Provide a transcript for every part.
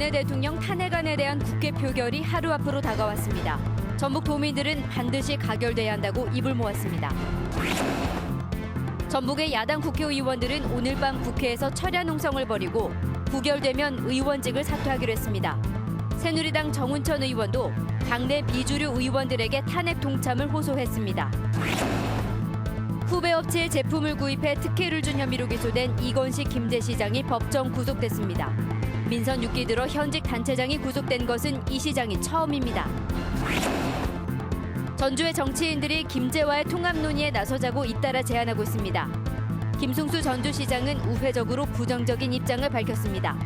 박근혜 대통령 탄핵안에 대한 국회 표결이 하루 앞으로 다가왔습니다. 전북 도민들은 반드시 가결돼야 한다고 입을 모았습니다. 전북의 야당 국회의원들은 오늘 밤 국회에서 철야 농성을 벌이고 부결되면 의원직을 사퇴하기로 했습니다. 새누리당 정운천 의원도 당내 비주류 의원들에게 탄핵 동참을 호소했습니다. 후배 업체의 제품을 구입해 특혜를 준 혐의로 기소된 이건식 김제 시장이 법정 구속됐습니다. 민선 6기 들어 현직 단체장이 구속된 것은 이 시장이 처음입니다. 전주의 정치인들이 김제와의 통합 논의에 나서자고 잇따라 제안하고 있습니다. 김승수 전주시장은 우회적으로 부정적인 입장을 밝혔습니다.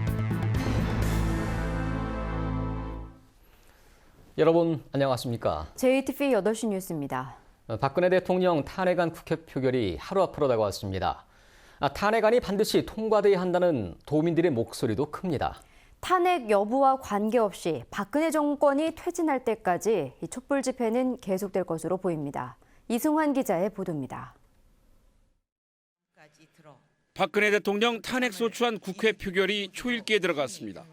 여러분 안녕하십니까? JTV 8시 뉴스입니다. 박근혜 대통령 탄핵안 국회 표결이 하루 앞으로 다가왔습니다. 탄핵안이 반드시 통과돼야 한다는 도민들의 목소리도 큽니다. 탄핵 여부와 관계없이 박근혜 정권이 퇴진할 때까지 이 촛불 집회는 계속될 것으로 보입니다. 이승환 기자의 보도입니다. 박근혜 대통령 탄핵 소추안 국회 표결이 초읽기에 들어갔습니다.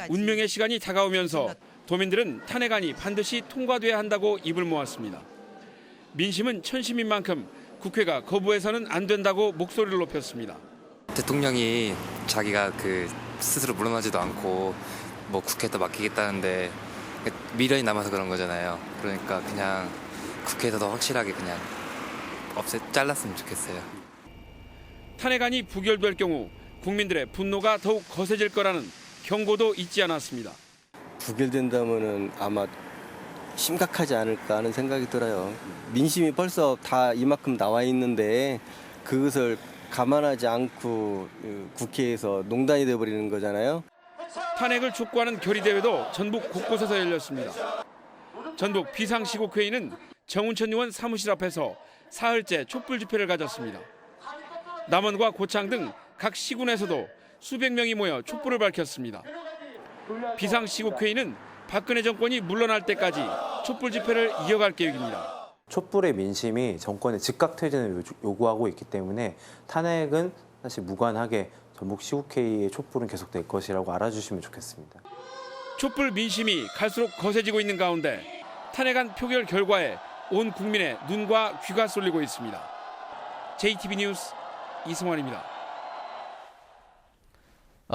운명의 시간이 다가오면서 도민들은 탄핵안이 반드시 통과돼야 한다고 입을 모았습니다. 민심은 천심인 만큼 국회가 거부해서는 안 된다고 목소리를 높였습니다. 대통령이 자기가 스스로 물러나지도 않고 국회에다 맡기겠다는데 미련이 남아서 그런 거잖아요. 그러니까 그냥 국회에서 더 확실하게 그냥 잘랐으면 좋겠어요. 탄핵안이 부결될 경우 국민들의 분노가 더욱 거세질 거라는 경고도 잊지 않았습니다. 부결된다면은 아마 심각하지 않을까 하는 생각이 들어요. 민심이 벌써 다 이만큼 나와 있는데 그것을 감안하지 않고 국회에서 농단이 돼버리는 거잖아요. 탄핵을 촉구하는 결의대회도 전북 곳곳에서 열렸습니다. 전북 비상시국회의는 정운천 의원 사무실 앞에서 사흘째 촛불 집회를 가졌습니다. 남원과 고창 등 각 시군에서도 수백 명이 모여 촛불을 밝혔습니다. 비상시국회의는 박근혜 정권이 물러날 때까지 촛불 집회를 이어갈 계획입니다. 촛불의 민심이 정권의 즉각 퇴진을 요구하고 있기 때문에 탄핵은 사실 무관하게 전북 시국회의의 촛불은 계속될 것이라고 알아주시면 좋겠습니다. 촛불 민심이 갈수록 거세지고 있는 가운데 탄핵안 표결 결과에 온 국민의 눈과 귀가 쏠리고 있습니다. JTB 뉴스 이승환입니다.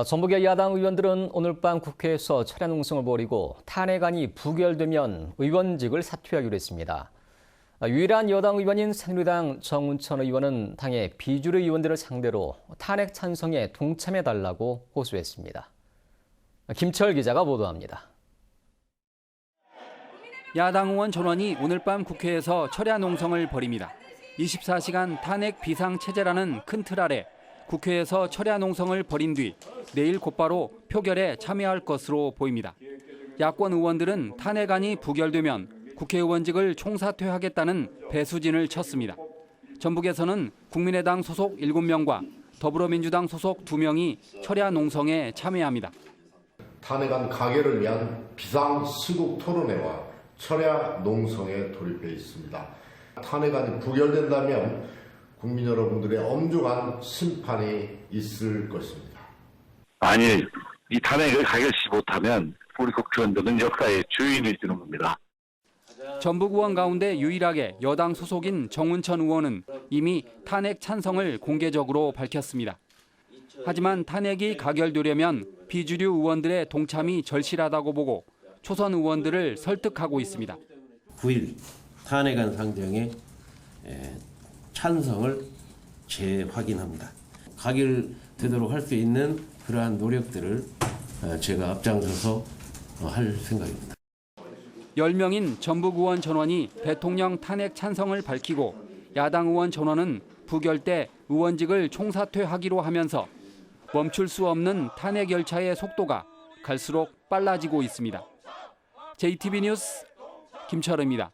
전북의 야당 의원들은 오늘 밤 국회에서 철야 농성을 벌이고 탄핵안이 부결되면 의원직을 사퇴하기로 했습니다. 유일한 여당 의원인 새누리당 정운천 의원은 당의 비주류 의원들을 상대로 탄핵 찬성에 동참해달라고 호소했습니다. 김철 기자가 보도합니다. 야당 의원 전원이 오늘 밤 국회에서 철야 농성을 벌입니다. 24시간 탄핵 비상체제라는 큰 틀 아래 국회에서 철야 농성을 벌인 뒤 내일 곧바로 표결에 참여할 것으로 보입니다. 야권 의원들은 탄핵안이 부결되면 국회의원직을 총사퇴하겠다는 배수진을 쳤습니다. 전북에서는 국민의당 소속 7명과 더불어민주당 소속 2명이 철야 농성에 참여합니다. 탄핵안 가결을 위한 비상시국 토론회와 철야 농성에 돌입해 있습니다. 탄핵안이 부결된다면 국민 여러분들의 엄중한 심판이 있을 것입니다. 만일 이 탄핵을 가결시 못하면 우리 국회의원들은 역사의 주인이 되는 겁니다. 전북 의원 가운데 유일하게 여당 소속인 정운천 의원은 이미 탄핵 찬성을 공개적으로 밝혔습니다. 하지만 탄핵이 가결되려면 비주류 의원들의 동참이 절실하다고 보고 초선 의원들을 설득하고 있습니다. 9일 탄핵안 상정에 찬성을 재확인합니다. 가결되도록 할 수 있는 그러한 노력들을 제가 앞장서서 할 생각입니다. 10명인 전북 의원 전원이 대통령 탄핵 찬성을 밝히고 야당 의원 전원은 부결 때 의원직을 총사퇴하기로 하면서 멈출 수 없는 탄핵 열차의 속도가 갈수록 빨라지고 있습니다. JTB 뉴스 김철우입니다.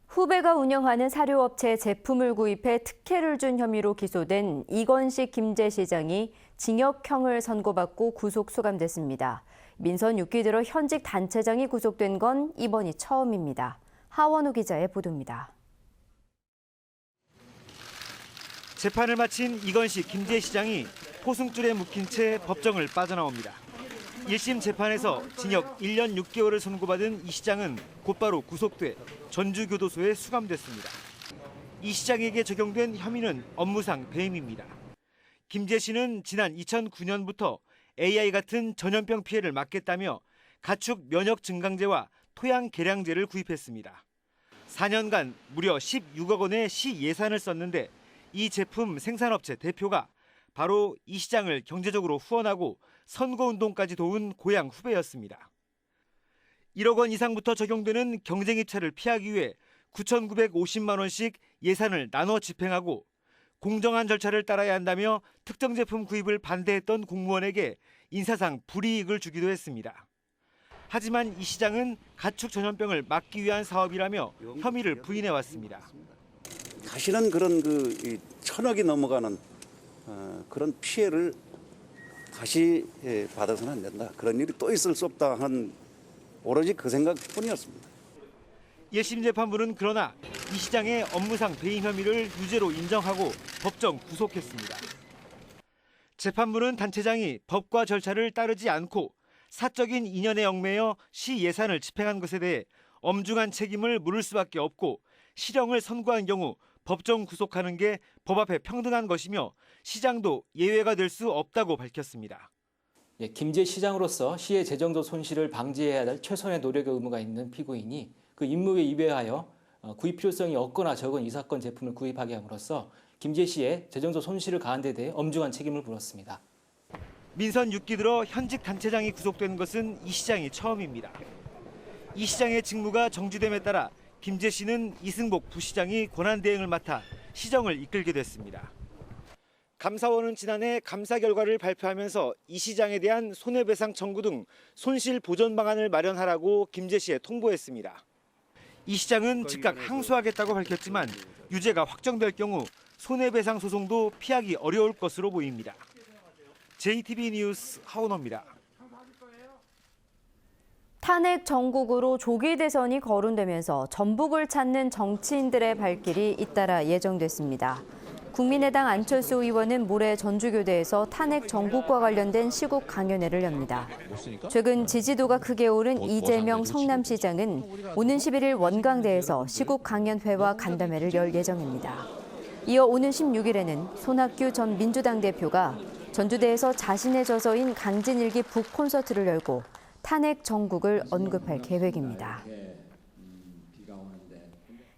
후배가 운영하는 사료업체 제품을 구입해 특혜를 준 혐의로 기소된 이건식 김제 시장이 징역형을 선고받고 구속 수감됐습니다. 민선 6기 들어 현직 단체장이 구속된 건 이번이 처음입니다. 하원우 기자의 보도입니다. 재판을 마친 이건식 김제 시장이 포승줄에 묶인 채 법정을 빠져나옵니다. 1심 재판에서 징역 1년 6개월을 선고받은 이 시장은 곧바로 구속돼 전주교도소에 수감됐습니다. 이 시장에게 적용된 혐의는 업무상 배임입니다. 김제 씨는 지난 2009년부터 AI 같은 전염병 피해를 막겠다며 가축 면역 증강제와 토양 개량제를 구입했습니다. 4년간 무려 16억 원의 시 예산을 썼는데 이 제품 생산업체 대표가 바로 이 시장을 경제적으로 후원하고 선거운동까지 도운 고향 후배였습니다. 1억 원 이상부터 적용되는 경쟁 입찰을 피하기 위해 9,950만 원씩 예산을 나눠 집행하고 공정한 절차를 따라야 한다며 특정 제품 구입을 반대했던 공무원에게 인사상 불이익을 주기도 했습니다. 하지만 이 시장은 가축 전염병을 막기 위한 사업이라며 혐의를 부인해왔습니다. 다시는 그런 천억이 넘어가는 그런 피해를 다시 받아서는 안 된다. 그런 일이 또 있을 수 없다 한 오로지 그 생각뿐이었습니다. 1심 재판부는 그러나 이 시장의 업무상 배임 혐의를 유죄로 인정하고 법정 구속했습니다. 재판부는 단체장이 법과 절차를 따르지 않고 사적인 인연에 얽매여 시 예산을 집행한 것에 대해 엄중한 책임을 물을 수밖에 없고 실형을 선고한 경우 법정 구속하는 게 법 앞에 평등한 것이며 시장도 예외가 될 수 없다고 밝혔습니다. 김제 시장으로서 시의 재정적 손실을 방지해야 할 최선의 노력의 의무가 있는 피고인이 그 임무에 위배하여 구입 필요성이 없거나 적은 이 사건 제품을 구입하게 함으로써 김제 씨의 재정적 손실을 가한 데 대해 엄중한 책임을 물었습니다. 민선 6기 들어 현직 단체장이 구속된 것은 이 시장이 처음입니다. 이 시장의 직무가 정지됨에 따라 김제 씨는 이승복 부시장이 권한대행을 맡아 시정을 이끌게 됐습니다. 감사원은 지난해 감사 결과를 발표하면서 이 시장에 대한 손해배상 청구 등 손실 보전 방안을 마련하라고 김제 씨에 통보했습니다. 이 시장은 즉각 항소하겠다고 밝혔지만 유죄가 확정될 경우 손해배상 소송도 피하기 어려울 것으로 보입니다. JTBC 뉴스 하은호입니다. 탄핵 전국으로 조기 대선이 거론되면서 전북을 찾는 정치인들의 발길이 잇따라 예정됐습니다. 국민의당 안철수 의원은 모레 전주교대에서 탄핵 전국과 관련된 시국 강연회를 엽니다. 최근 지지도가 크게 오른 이재명 성남시장은 오는 11일 원광대에서 시국 강연회와 간담회를 열 예정입니다. 이어 오는 16일에는 손학규 전 민주당 대표가 전주대에서 자신의 저서인 강진일기 북 콘서트를 열고 탄핵 전국을 언급할 계획입니다.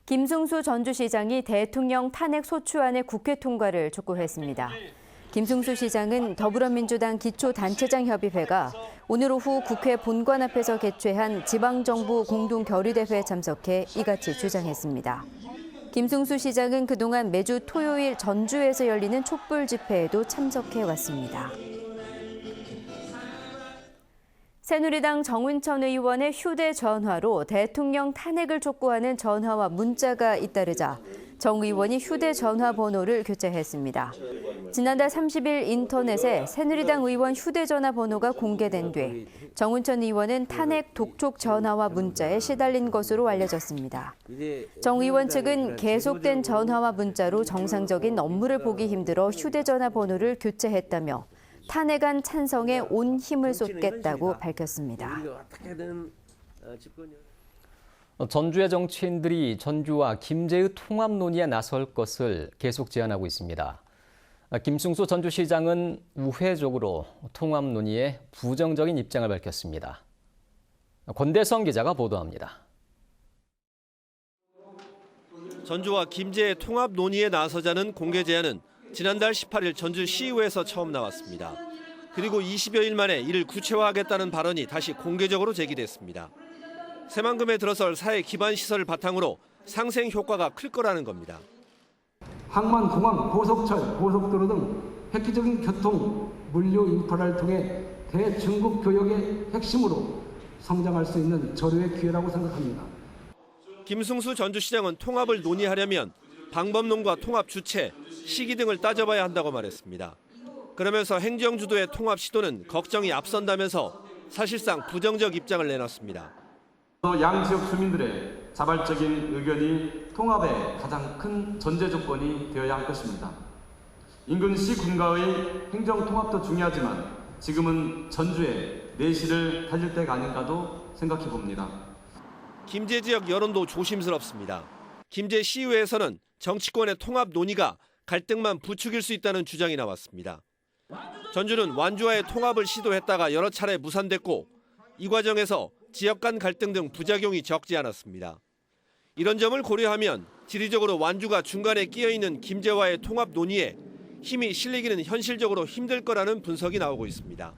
김승수 전주시장이 대통령 탄핵 소추안의 국회 통과를 촉구했습니다. 김승수 시장은 더불어민주당 기초단체장협의회가 오늘 오후 국회 본관 앞에서 개최한 지방정부 공동결의대회에 참석해 이같이 주장했습니다. 김승수 시장은 그동안 매주 토요일 전주에서 열리는 촛불 집회에도 참석해왔습니다. 새누리당 정운천 의원의 휴대전화로 대통령 탄핵을 촉구하는 전화와 문자가 잇따르자 정 의원이 휴대전화 번호를 교체했습니다. 지난달 30일 인터넷에 새누리당 의원 휴대전화 번호가 공개된 뒤 정운천 의원은 탄핵 독촉 전화와 문자에 시달린 것으로 알려졌습니다. 정 의원 측은 계속된 전화와 문자로 정상적인 업무를 보기 힘들어 휴대전화 번호를 교체했다며 탄핵안 찬성에 온 힘을 쏟겠다고 밝혔습니다. 전주의 정치인들이 전주와 김제의 통합 논의에 나설 것을 계속 제안하고 있습니다. 김승수 전주시장은 우회적으로 통합 논의에 부정적인 입장을 밝혔습니다. 권대성 기자가 보도합니다. 전주와 김제의 통합 논의에 나서자는 공개 제안은 지난달 18일 전주시의회에서 처음 나왔습니다. 그리고 20여일 만에 이를 구체화하겠다는 발언이 다시 공개적으로 제기됐습니다. 새만금에 들어설 사회 기반 시설을 바탕으로 상생 효과가 클 거라는 겁니다. 항만, 공항, 고속철, 고속도로 등 획기적인 교통, 물류 인프라를 통해 대중국 교역의 핵심으로 성장할 수 있는 절호의 기회라고 생각합니다. 김승수 전주시장은 통합을 논의하려면 방법론과 통합 주체, 시기 등을 따져봐야 한다고 말했습니다. 그러면서 행정주도의 통합 시도는 걱정이 앞선다면서 사실상 부정적 입장을 내놨습니다. 양 지역 주민들의 자발적인 의견이 통합의 가장 큰 전제 조건이 되어야 할 것입니다. 인근시 군가의 행정 통합도 중요하지만 지금은 전주에 내시를 달릴 때가 아닌가도 생각해 봅니다. 김제 지역 여론도 조심스럽습니다. 김제 시의회에서는 정치권의 통합 논의가 갈등만 부추길 수 있다는 주장이 나왔습니다. 전주는 완주와의 통합을 시도했다가 여러 차례 무산됐고 이 과정에서 지역 간 갈등 등 부작용이 적지 않았습니다. 이런 점을 고려하면 지리적으로 완주가 중간에 끼어있는 김제와의 통합 논의에 힘이 실리기는 현실적으로 힘들 거라는 분석이 나오고 있습니다.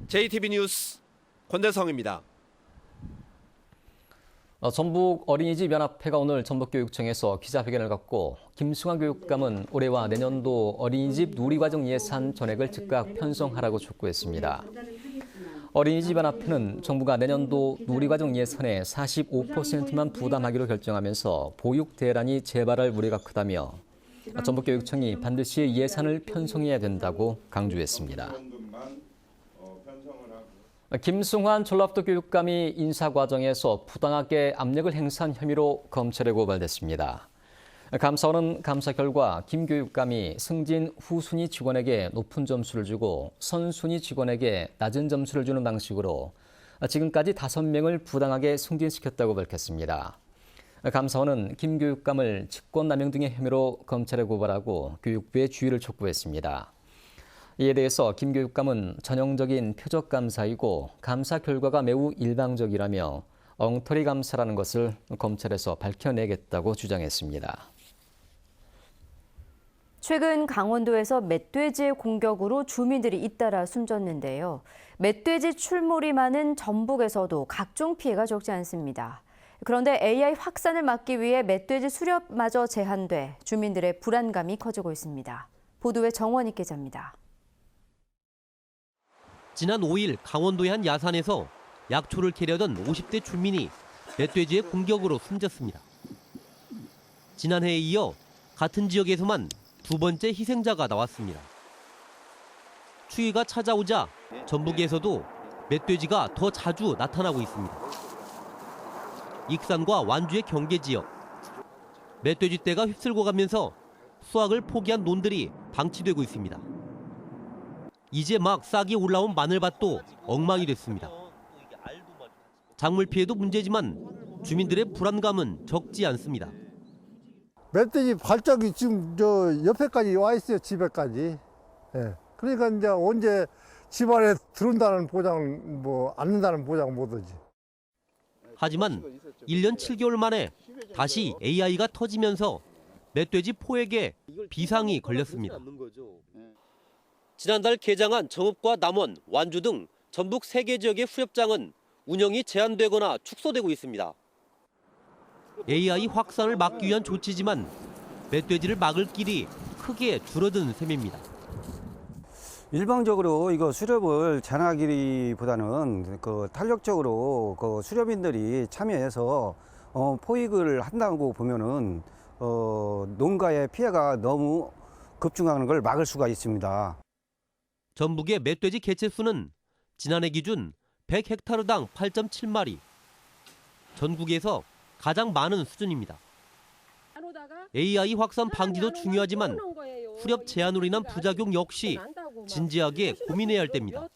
JTB 뉴스 권대성입니다. 전북 어린이집 연합회가 오늘 전북교육청에서 기자회견을 갖고 김승환 교육감은 올해와 내년도 어린이집 누리과정 예산 전액을 즉각 편성하라고 촉구했습니다. 어린이집 연합회는 정부가 내년도 누리과정 예산의 45%만 부담하기로 결정하면서 보육 대란이 재발할 우려가 크다며 전북교육청이 반드시 예산을 편성해야 된다고 강조했습니다. 김승환 전라북도 교육감이 인사 과정에서 부당하게 압력을 행사한 혐의로 검찰에 고발됐습니다. 감사원은 감사 결과 김 교육감이 승진 후순위 직원에게 높은 점수를 주고 선순위 직원에게 낮은 점수를 주는 방식으로 지금까지 5명을 부당하게 승진시켰다고 밝혔습니다. 감사원은 김 교육감을 직권남용 등의 혐의로 검찰에 고발하고 교육부의 주의를 촉구했습니다. 이에 대해서 김 교육감은 전형적인 표적 감사이고 감사 결과가 매우 일방적이라며 엉터리 감사라는 것을 검찰에서 밝혀내겠다고 주장했습니다. 최근 강원도에서 멧돼지의 공격으로 주민들이 잇따라 숨졌는데요. 멧돼지 출몰이 많은 전북에서도 각종 피해가 적지 않습니다. 그런데 AI 확산을 막기 위해 멧돼지 수렵마저 제한돼 주민들의 불안감이 커지고 있습니다. 보도에 정원익 기자입니다. 지난 5일 강원도의 한 야산에서 약초를 캐려던 50대 주민이 멧돼지의 공격으로 숨졌습니다. 지난해에 이어 같은 지역에서만 두 번째 희생자가 나왔습니다. 추위가 찾아오자 전북에서도 멧돼지가 더 자주 나타나고 있습니다. 익산과 완주의 경계 지역. 멧돼지 떼가 휩쓸고 가면서 수확을 포기한 논들이 방치되고 있습니다. 이제 막 싹이 올라온 마늘밭도 엉망이 됐습니다. 작물 피해도 문제지만 주민들의 불안감은 적지 않습니다. 멧돼지 발작이 지금 저 옆에까지 와 있어요, 집에까지. 예. 그러니까 이제 언제 집안에 들어온다는 보장, 않는다는 보장 못 오지. 하지만 1년 7개월 만에 다시 AI가 터지면서 멧돼지 포획에 비상이 걸렸습니다. 지난달 개장한 정읍과 남원, 완주 등 전북 3개 지역의 후렵장은 운영이 제한되거나 축소되고 있습니다. AI 확산을 막기 위한 조치지만 멧돼지를 막을 길이 크게 줄어든 셈입니다. 일방적으로 이거 수렵을 제한하기보다는 탄력적으로 수렵인들이 참여해서 포획을 한다고 보면은 농가의 피해가 너무 급증하는 걸 막을 수가 있습니다. 전북의 멧돼지 개체 수는 지난해 기준 100헥타르당 8.7마리. 전국에서 가장 많은 수준입니다. AI 확산 방지도 중요하지만 후렵 제한으로 인한 부작용 역시 진지하게 고민해야 할 때입니다.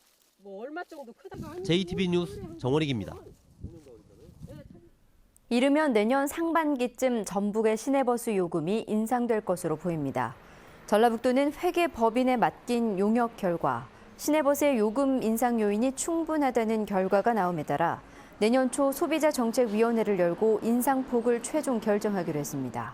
JTB 뉴스 정원익입니다. 이르면 내년 상반기쯤 전북의 시내버스 요금이 인상될 것으로 보입니다. 전라북도는 회계법인에 맡긴 용역 결과 시내버스의 요금 인상 요인이 충분하다는 결과가 나옴에 따라 내년 초 소비자정책위원회를 열고 인상폭을 최종 결정하기로 했습니다.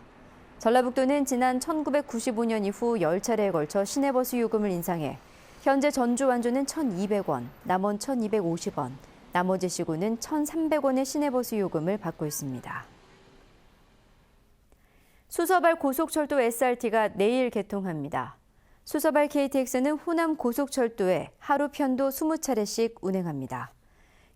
전라북도는 지난 1995년 이후 10차례에 걸쳐 시내버스 요금을 인상해 현재 전주 완주는 1,200원, 남원 1,250원, 나머지 시구는 1,300원의 시내버스 요금을 받고 있습니다. 수서발 고속철도 SRT가 내일 개통합니다. 수서발 KTX는 호남 고속철도에 하루 편도 20차례씩 운행합니다.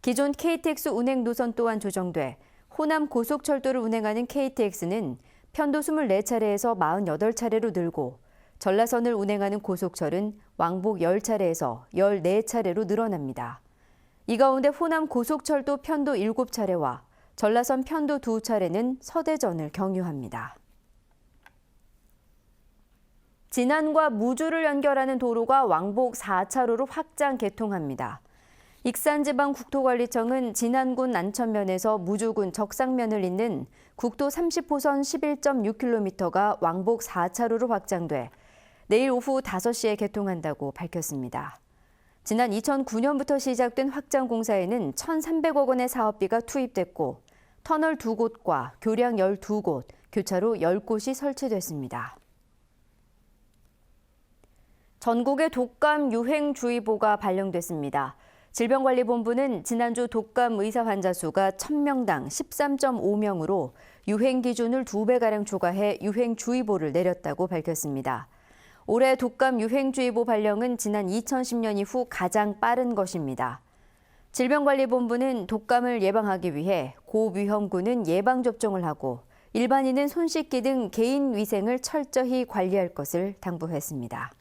기존 KTX 운행 노선 또한 조정돼 호남 고속철도를 운행하는 KTX는 편도 24차례에서 48차례로 늘고 전라선을 운행하는 고속철은 왕복 10차례에서 14차례로 늘어납니다. 이 가운데 호남 고속철도 편도 7차례와 전라선 편도 2차례는 서대전을 경유합니다. 진안과 무주를 연결하는 도로가 왕복 4차로로 확장 개통합니다. 익산지방국토관리청은 진안군 난천면에서 무주군 적상면을 잇는 국도 30호선 11.6km가 왕복 4차로로 확장돼 내일 오후 5시에 개통한다고 밝혔습니다. 지난 2009년부터 시작된 확장 공사에는 1,300억 원의 사업비가 투입됐고 터널 2곳과 교량 12곳, 교차로 10곳이 설치됐습니다. 전국에 독감 유행주의보가 발령됐습니다. 질병관리본부는 지난주 독감 의사 환자 수가 1,000명당 13.5명으로 유행 기준을 2배가량 초과해 유행주의보를 내렸다고 밝혔습니다. 올해 독감 유행주의보 발령은 지난 2010년 이후 가장 빠른 것입니다. 질병관리본부는 독감을 예방하기 위해 고위험군은 예방접종을 하고 일반인은 손 씻기 등 개인 위생을 철저히 관리할 것을 당부했습니다.